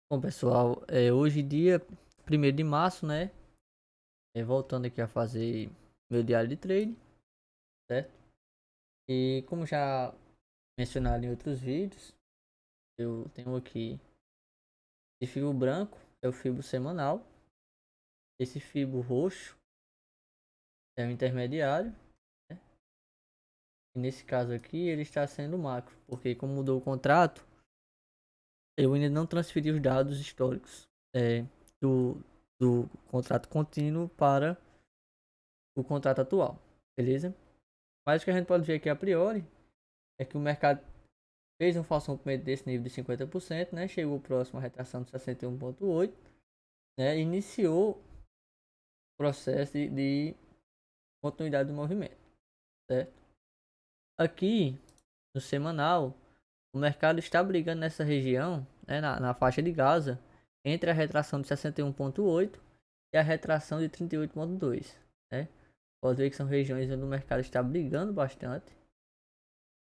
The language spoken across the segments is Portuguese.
Bom, pessoal, hoje dia 1º de março, né? Voltando aqui a fazer meu diário de trade, certo? E como já mencionado em outros vídeos, eu tenho aqui esse fibo branco, é o fibo semanal. Esse fibo roxo é o intermediário, né? E nesse caso aqui ele está sendo macro, porque como mudou o contrato, eu ainda não transferi os dados históricos do, do contrato contínuo para o contrato atual, beleza? Mas o que a gente pode ver aqui a priori é que o mercado fez um falso rompimento desse nível de 50%, né? Chegou próximo à retração de 61,8, né? Iniciou o processo de continuidade do movimento, certo? Aqui no semanal, o mercado está brigando nessa região, né? Na faixa de Gaza, entre a retração de 61,8 e a retração de 38,2, né? Pode ver que são regiões onde o mercado está brigando bastante.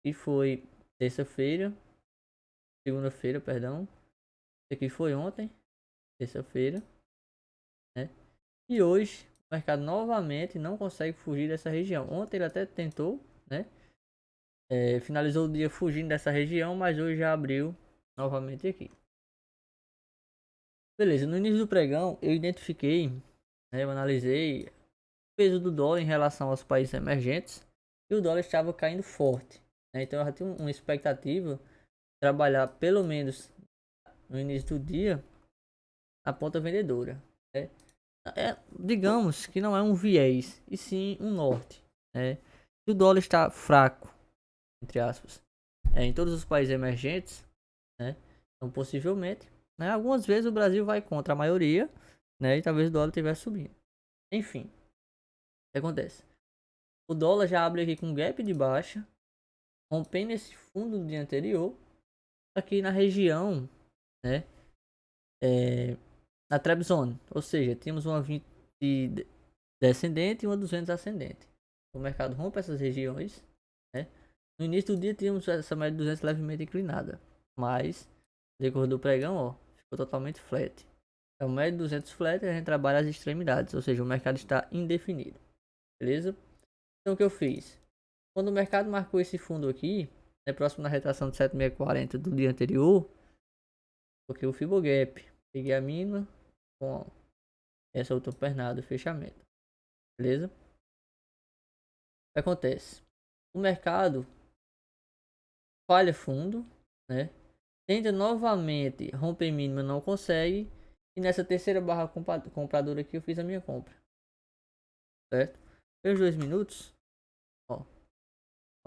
E foi terça-feira, segunda-feira, perdão. Isso aqui foi ontem, terça-feira, né? E hoje o mercado novamente não consegue fugir dessa região. Ontem ele até tentou, né? Finalizou o dia fugindo dessa região, mas hoje já abriu novamente aqui. Beleza, no início do pregão eu identifiquei, né? Eu analisei o peso do dólar em relação aos países emergentes e o dólar estava caindo forte, né? Então eu já tinha uma expectativa de trabalhar pelo menos no início do dia na ponta vendedora, né? Digamos que não é um viés, e sim um norte, né? Se o dólar está fraco, entre aspas, em todos os países emergentes, né? Então, possivelmente, né? Algumas vezes o Brasil vai contra a maioria, né? E talvez o dólar estivesse subindo. Enfim, o que acontece? O dólar já abre aqui com gap de baixa, rompendo esse fundo do dia anterior, aqui na região, né? É, na trap zone, ou seja, temos uma 20 descendente e uma 200 ascendente. O mercado rompe essas regiões, né? No início do dia tínhamos essa média de 200 levemente inclinada, mas no decorrer do pregão, ó, ficou totalmente flat. Então, média de 200 flat, a gente trabalha as extremidades, ou seja, o mercado está indefinido, beleza? Então, o que eu fiz? Quando o mercado marcou esse fundo aqui, né, próximo da retração de 7640 do dia anterior, porque o Fibogap, peguei a mínima com essa outra pernada, fechamento, beleza? O que acontece? O mercado falha fundo, né? Tenta novamente romper mínima, não consegue. E nessa terceira barra compradora aqui eu fiz a minha compra, certo? Pelos 2 minutos, ó,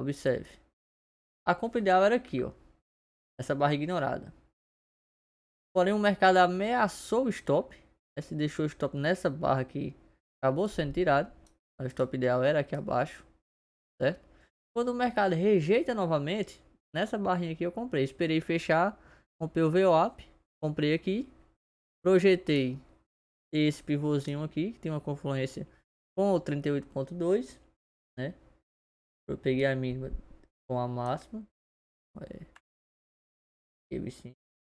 observe. A compra ideal era aqui, ó, essa barra ignorada. Porém o mercado ameaçou o stop, né? Se deixou o stop nessa barra aqui, acabou sendo tirado. O stop ideal era aqui abaixo, certo? Quando o mercado rejeita novamente, nessa barrinha aqui eu comprei. Esperei fechar, comprei o VWAP, comprei aqui, projetei esse pivôzinho aqui, que tem uma confluência com o 38,2, né? Eu peguei a mínima com a máxima, teve sim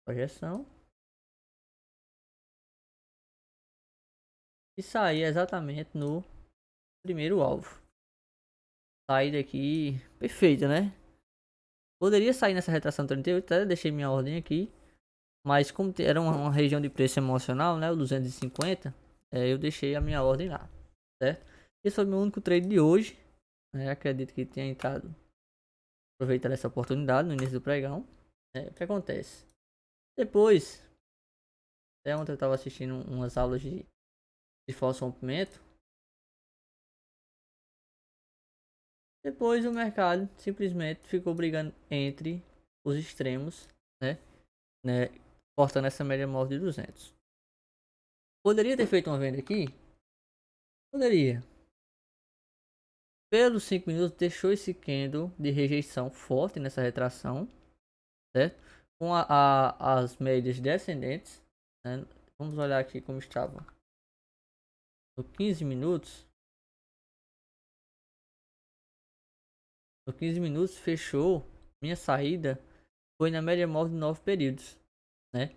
projeção, e saí exatamente no primeiro alvo. Saí daqui perfeita, né? Poderia sair nessa retração 38, até deixei minha ordem aqui. Mas como era uma região de preço emocional, né? O 250, eu deixei a minha ordem lá, certo? Esse foi meu único trade de hoje, né? Acredito que tenha entrado, aproveitando essa oportunidade no início do pregão. O que acontece? Depois, até ontem eu estava assistindo umas aulas de falso rompimento. Depois o mercado simplesmente ficou brigando entre os extremos, né? né? Cortando essa média móvel de 200. Poderia ter feito uma venda aqui? Poderia. Pelos 5 minutos deixou esse candle de rejeição forte nessa retração, certo? Com as médias descendentes, né? Vamos olhar aqui como estava no 15 minutos. No 15 minutos fechou, minha saída foi na média móvel de 9 períodos, né?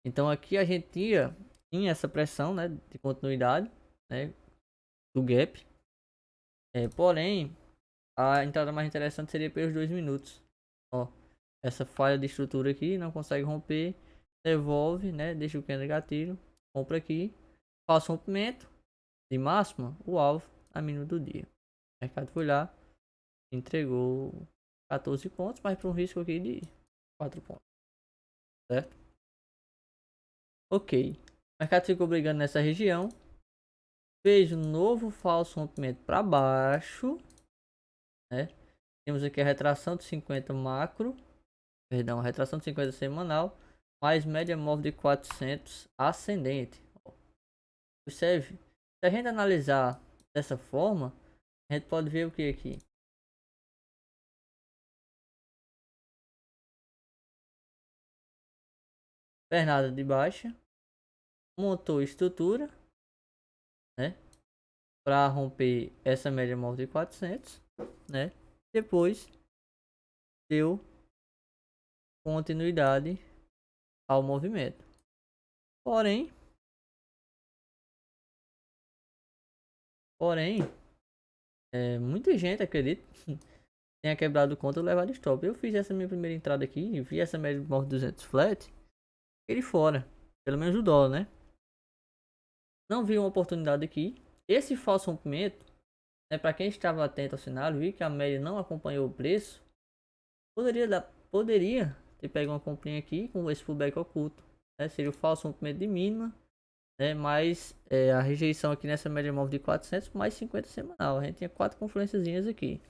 Então aqui a gente tinha essa pressão, né, de continuidade, né, do gap. Porém, a entrada mais interessante seria pelos 2 minutos. Ó, essa falha de estrutura aqui, não consegue romper, devolve, né, deixa o candle gatilho, compra aqui, faça um rompimento de máxima, o alvo a mínimo do dia. O mercado foi lá, entregou 14 pontos, mas para um risco aqui de 4 pontos, certo? Ok, o mercado ficou brigando nessa região, fez um novo falso rompimento para baixo, né? Temos aqui a retração de 50 macro, perdão, a retração de 50 semanal, mais média móvel de 400 ascendente. Observe, se a gente analisar dessa forma, a gente pode ver o que aqui? Pernada de baixa, montou estrutura, né? Para romper essa média móvel de 400, né? Depois deu continuidade ao movimento. Porém, porém, muita gente acredita tenha quebrado o conta e levado stop. Eu fiz essa minha primeira entrada aqui e vi essa média móvel 200 flat, ele fora, pelo menos o dólar, né? Não vi uma oportunidade aqui. Esse falso rompimento, né, para quem estava atento ao cenário, vi que a média não acompanhou o preço, poderia ter pego uma comprinha aqui com esse pullback oculto, né? Seria o falso rompimento de mínima, né? Mais a rejeição aqui nessa média móvel de 400 mais 50 semanal. A gente tinha 4 confluênciazinhas aqui.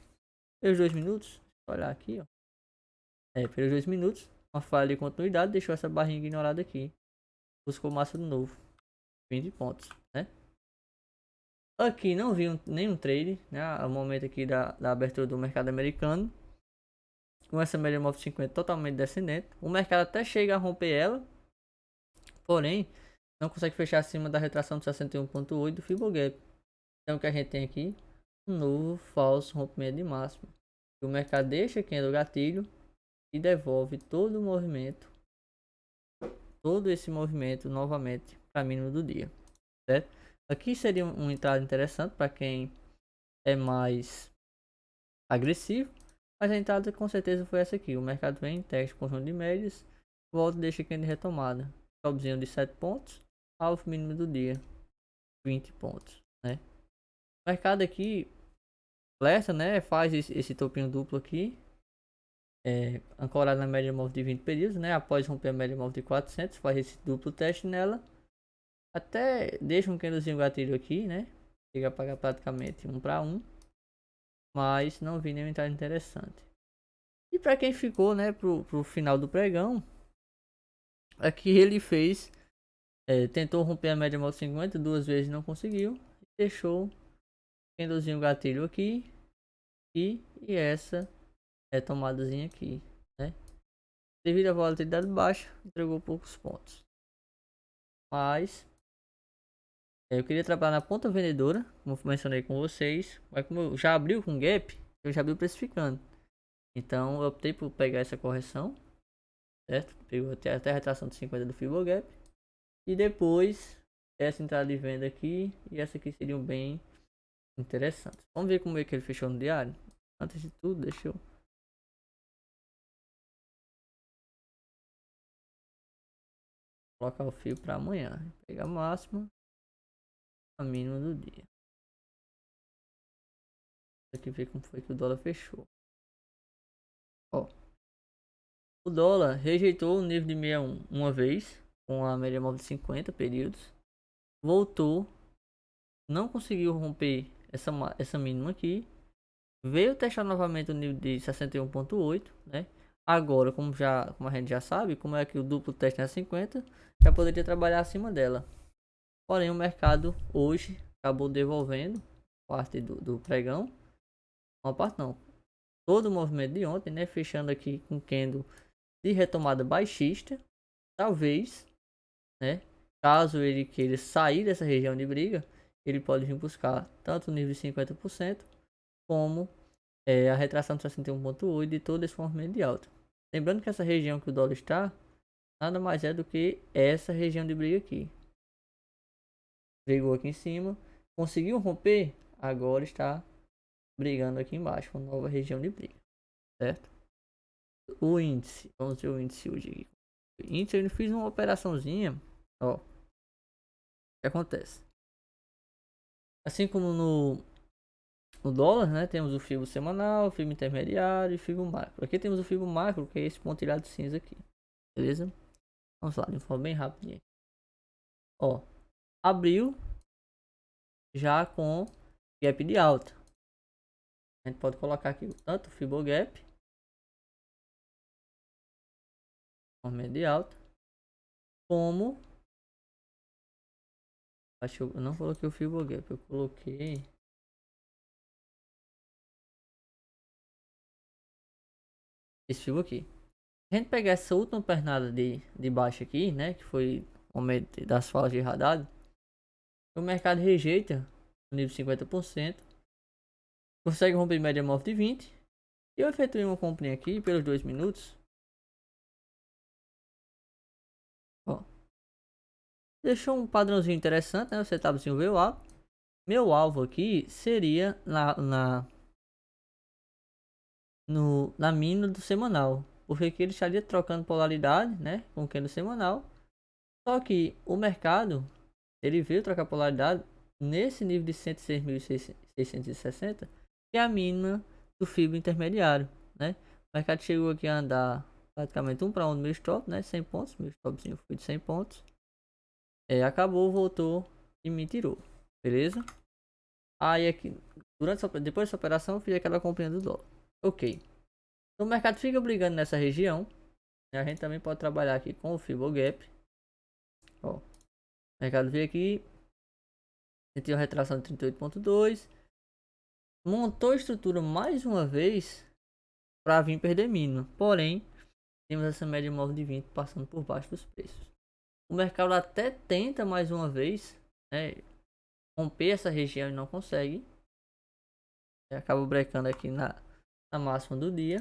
Pelos 2 minutos, olhar aqui, ó. Pelos 2 minutos, uma falha de continuidade, deixou essa barrinha ignorada aqui. Buscou massa de novo, 20 pontos, né? Aqui não vi nenhum trade, né? O momento aqui da abertura do mercado americano, com essa média móvel 50 totalmente descendente. O mercado até chega a romper ela, porém não consegue fechar acima da retração de 61,8 do Fibonacci. Então o que a gente tem aqui? Um novo falso rompimento de máximo. O mercado deixa aqui no gatilho e devolve todo o movimento, todo esse movimento novamente para mínimo do dia, certo? Aqui seria uma entrada interessante para quem é mais agressivo, mas a entrada com certeza foi essa aqui. O mercado vem, testa conjunto de médias, volta e deixa aqui de retomada. Stopzinho de 7 pontos, alvo mínimo do dia, 20 pontos, né? O mercado aqui flecha, né? Faz esse topinho duplo aqui, ancorado na média móvel de 20 períodos, né? Após romper a média móvel de 400, faz esse duplo teste nela, até deixa um candlezinho gatilho aqui, né? Chega a pagar praticamente 1 para 1, mas não vi nenhuma entrada interessante. E para quem ficou, né, pro final do pregão, aqui ele fez, tentou romper a média móvel 50 duas vezes, não conseguiu, deixou candlezinho gatilho aqui e essa retomadazinha aqui, né? Devido à volatilidade baixa, entregou poucos pontos. Mas eu queria trabalhar na ponta vendedora, como eu mencionei com vocês, mas como eu já abriu com gap, eu já abriu precificando. Então eu optei por pegar essa correção, certo? Pegou até a retração de 50 do Fibonacci. E depois essa entrada de venda aqui e essa aqui seriam bem interessantes. Vamos ver como é que ele fechou no diário. Antes de tudo, deixa eu colocar o fio para amanhã. Pegar a máxima, a mínima do dia. Aqui ver como foi que o dólar fechou. Ó, o dólar rejeitou o nível de 61 uma vez, com a média móvel de 50 períodos. Voltou, não conseguiu romper essa mínima aqui. Veio testar novamente o nível de 61,8, né? Agora, como a gente já sabe, como é que o duplo teste é 50, já poderia trabalhar acima dela. Porém, o mercado hoje acabou devolvendo parte do pregão. Uma parte não. Todo o movimento de ontem, né? Fechando aqui com candle de retomada baixista. Talvez, né? Caso ele queira sair dessa região de briga, ele pode vir buscar tanto o nível de 50% como a retração de 61,8 de todo esse movimento de alta. Lembrando que essa região que o dólar está nada mais é do que essa região de briga aqui. Brigou aqui em cima, conseguiu romper, agora está brigando aqui embaixo, uma nova região de briga, certo? O índice, vamos ver o índice hoje aqui. O índice eu fiz uma operaçãozinha, ó, o que acontece? Assim como no dólar, né, temos o FIBO semanal, o FIBO intermediário e o FIBO macro. Aqui temos o FIBO macro, que é esse pontilhado cinza aqui, beleza? Vamos lá, de forma bem rápida. Ó, abriu já com gap de alta. A gente pode colocar aqui tanto o Fibogap, com média de alta, como acho que eu não coloquei o Fibogap, eu coloquei esse Fibo aqui. Se a gente pegar essa última pernada de baixo aqui, né, que foi o momento das falas de Haddad, o mercado rejeita o nível de 50%, consegue romper média móvel de 20, e eu efetuei uma comprinha aqui pelos 2 minutos. Ó, deixou um padrãozinho interessante, né? O setupzinho veio lá. Meu alvo aqui seria na mina do semanal, porque aqui ele estaria trocando polaridade, né, com o candle semanal. Só que o mercado ele veio trocar polaridade nesse nível de 106.660, que é a mínima do Fibo intermediário, né? O mercado chegou aqui a andar praticamente 1 para 1 no meu stop, né? 100 pontos, meu stopzinho foi de 100 pontos. Acabou, voltou e me tirou, beleza? Aí aqui, depois dessa operação, eu fiz aquela comprinha do dólar. Ok. Então, o mercado fica brigando nessa região. E a gente também pode trabalhar aqui com o Fibogap. Ó, o mercado veio aqui, sentiu a retração de 38,2, montou a estrutura mais uma vez para vir perder mínima. Porém, temos essa média móvel de 20 passando por baixo dos preços. O mercado até tenta mais uma vez, né, romper essa região e não consegue. Acaba brecando aqui na máxima do dia,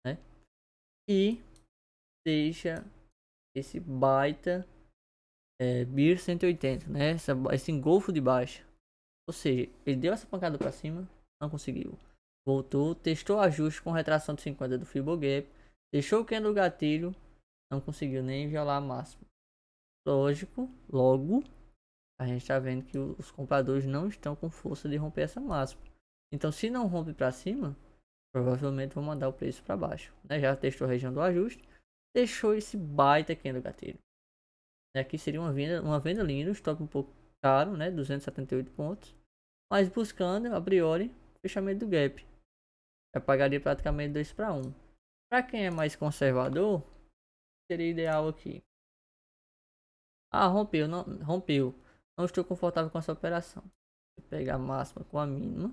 né? E deixa esse baita BIR 180, né? Esse engolfo de baixa. Ou seja, ele deu essa pancada para cima, não conseguiu. Voltou, testou ajuste com retração de 50 do Fibogap, deixou o candle gatilho, não conseguiu nem violar a máxima. Lógico, logo a gente está vendo que os compradores não estão com força de romper essa máxima. Então, se não rompe para cima, provavelmente vão mandar o preço para baixo, né? Já testou a região do ajuste, deixou esse baita candle gatilho. Aqui seria uma venda linda, stop um pouco caro, né? 278 pontos, mas buscando a priori fechamento do gap. Eu pagaria praticamente 2 para 1. Para quem é mais conservador, seria ideal aqui. Ah, rompeu, não rompeu. Não estou confortável com essa operação. Vou pegar a máxima com a mínima.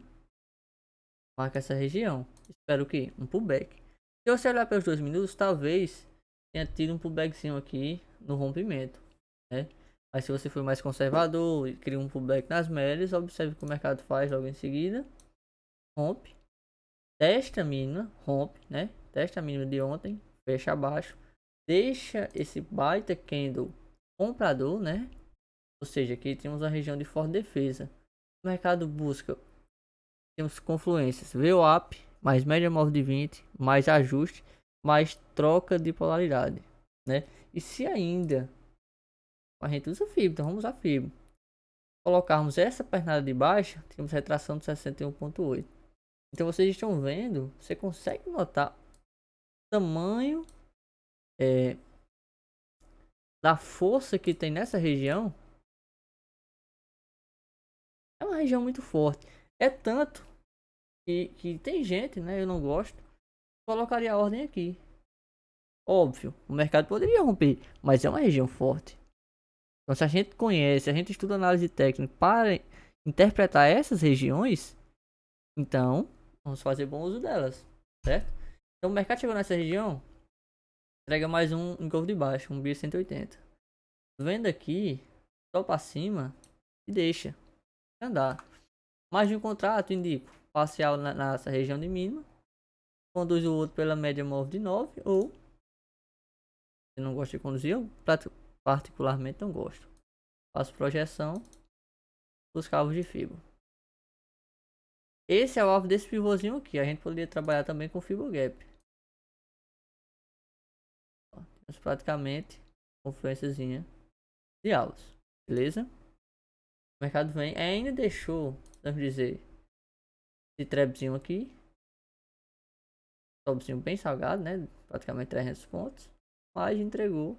Marca essa região. Espero o que? Um pullback. Se você olhar pelos 2 minutos, talvez tenha tido um pullbackzinho aqui no rompimento, né? Mas se você for mais conservador e cria um pullback nas médias, observe o que o mercado faz logo em seguida. Rompe. Testa a mínima, rompe, né? Testa a mínima de ontem, fecha abaixo. Deixa esse baita candle comprador, né? Ou seja, aqui temos uma região de forte defesa. O mercado busca, temos confluências, VWAP, mais média móvel de 20, mais ajuste, mais troca de polaridade, né? E se ainda a gente usa FIB, então vamos usar FIB. Colocarmos essa pernada de baixa, temos retração de 61,8. Então vocês estão vendo, você consegue notar o tamanho da força que tem nessa região. É uma região muito forte. É tanto que tem gente, né? Eu não gosto. Colocaria a ordem aqui. Óbvio, o mercado poderia romper, mas é uma região forte. Então, se a gente conhece, a gente estuda análise técnica para interpretar essas regiões, então vamos fazer bom uso delas, certo? Então, o mercado chegou nessa região, entrega mais um engolfo de baixo, um BIR 180. Vendo aqui, só para cima e deixa andar. Mais de um contrato, indico parcial nessa região de mínima, conduz o outro pela média móvel de 9 ou Você não gosta de conduzir? Eu particularmente não gosto. Faço projeção dos cabos de fibra. Esse é o alvo desse pivôzinho aqui. A gente poderia trabalhar também com fibra gap. Ó, temos praticamente confluênciazinha de aulas. Beleza? O mercado vem. Ainda deixou, vamos dizer, esse trapzinho aqui. Topzinho bem salgado, né? Praticamente 300 pontos. Mas entregou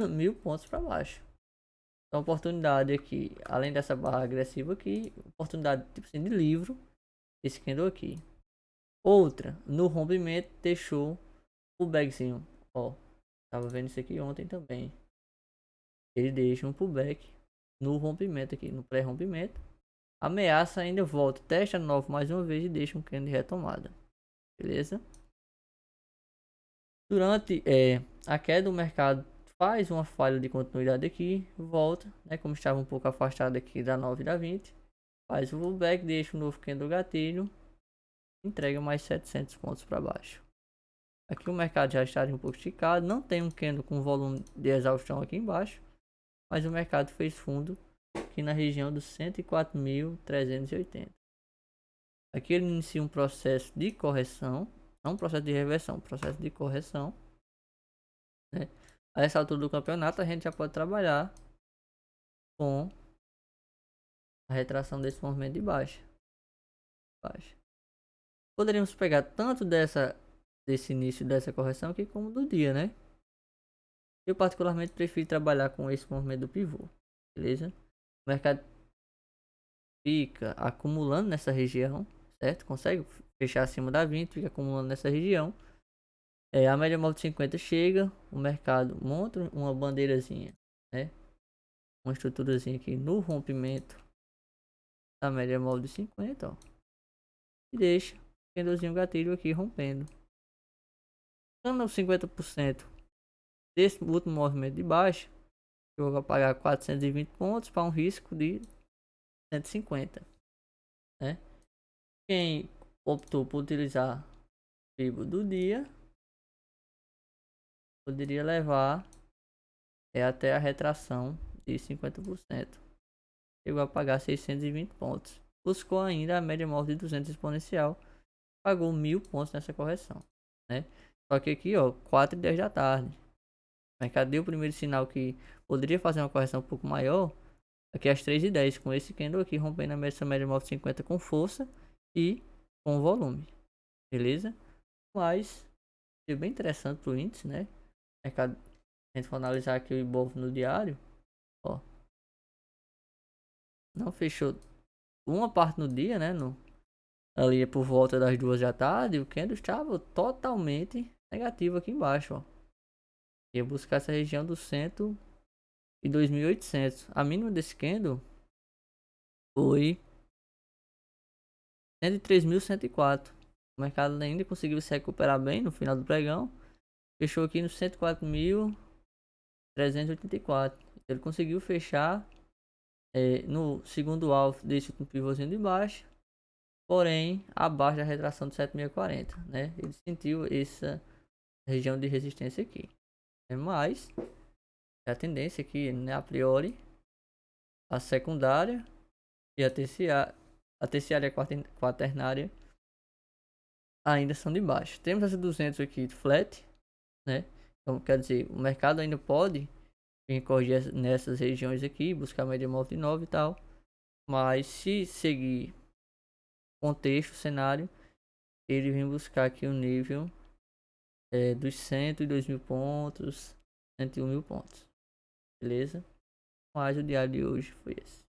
1000 pontos para baixo. Então, oportunidade aqui, além dessa barra agressiva aqui, oportunidade tipo assim, de livro. Esse candle aqui. Outra, no rompimento, deixou o bagzinho. Ó, tava vendo isso aqui ontem também. Ele deixa um pullback no rompimento aqui, no pré-rompimento. Ameaça, ainda volta, testa novo mais uma vez e deixa um candle de retomada. Beleza? Durante a queda, o mercado faz uma falha de continuidade aqui, volta, né? Como estava um pouco afastado aqui da 9 e da 20, faz o pullback, deixa um novo candle gatilho, entrega mais 700 pontos para baixo. Aqui o mercado já está um pouco esticado, não tem um candle com volume de exaustão aqui embaixo, mas o mercado fez fundo aqui na região dos 104.380. Aqui ele inicia um processo de correção, não um processo de reversão, um processo de correção, né? A essa altura do campeonato a gente já pode trabalhar com a retração desse movimento de baixa. Poderíamos pegar tanto desse início dessa correção aqui como do dia, né? Eu particularmente prefiro trabalhar com esse movimento do pivô, beleza? O mercado fica acumulando nessa região, certo? Consegue fechar acima da 20, fica acumulando nessa região. A média móvel de 50 chega, o mercado monta uma bandeirazinha, né? Uma estruturazinha aqui no rompimento da média móvel de 50, ó. E deixa o candlezinho gatilho aqui rompendo. Dando 50% desse último movimento de baixo, eu vou pagar 420 pontos para um risco de 150, né? Quem optou por utilizar o FIBO do dia poderia levar até a retração de 50%. Chegou a pagar 620 pontos. Buscou ainda a média móvel de 200 exponencial. Pagou 1000 pontos nessa correção, né? Só que aqui, ó, 4h10 da tarde. O mercado deu o primeiro sinal que poderia fazer uma correção um pouco maior. Aqui às 3h10, com esse candle aqui rompendo a média móvel de 50 com força e com volume. Beleza? Mas é bem interessante pro índice, né? Mercado, a gente for analisar aqui o Ibov no diário, ó, não fechou uma parte no dia, né? Ali por volta das 2 da tarde, o candle estava totalmente negativo aqui embaixo, ó. Ia buscar essa região do 102.800. A mínima desse candle foi 103.104. O mercado ainda conseguiu se recuperar bem no final do pregão. Fechou aqui no 104.384. Ele conseguiu fechar no segundo alvo desse último pivôzinho de baixo, porém abaixo da retração de 7.640, né? Ele sentiu essa região de resistência aqui, mas a tendência aqui, né, a priori, a secundária e a terciária e a quaternária ainda são de baixo. Temos essa 200 aqui de flat, né? Então quer dizer, o mercado ainda pode corrigir nessas regiões aqui, buscar média móvel de 9 e tal, mas se seguir contexto, cenário, ele vem buscar aqui o nível dos 102.000 pontos, 101.000 pontos, beleza? Mas o diário de hoje foi esse.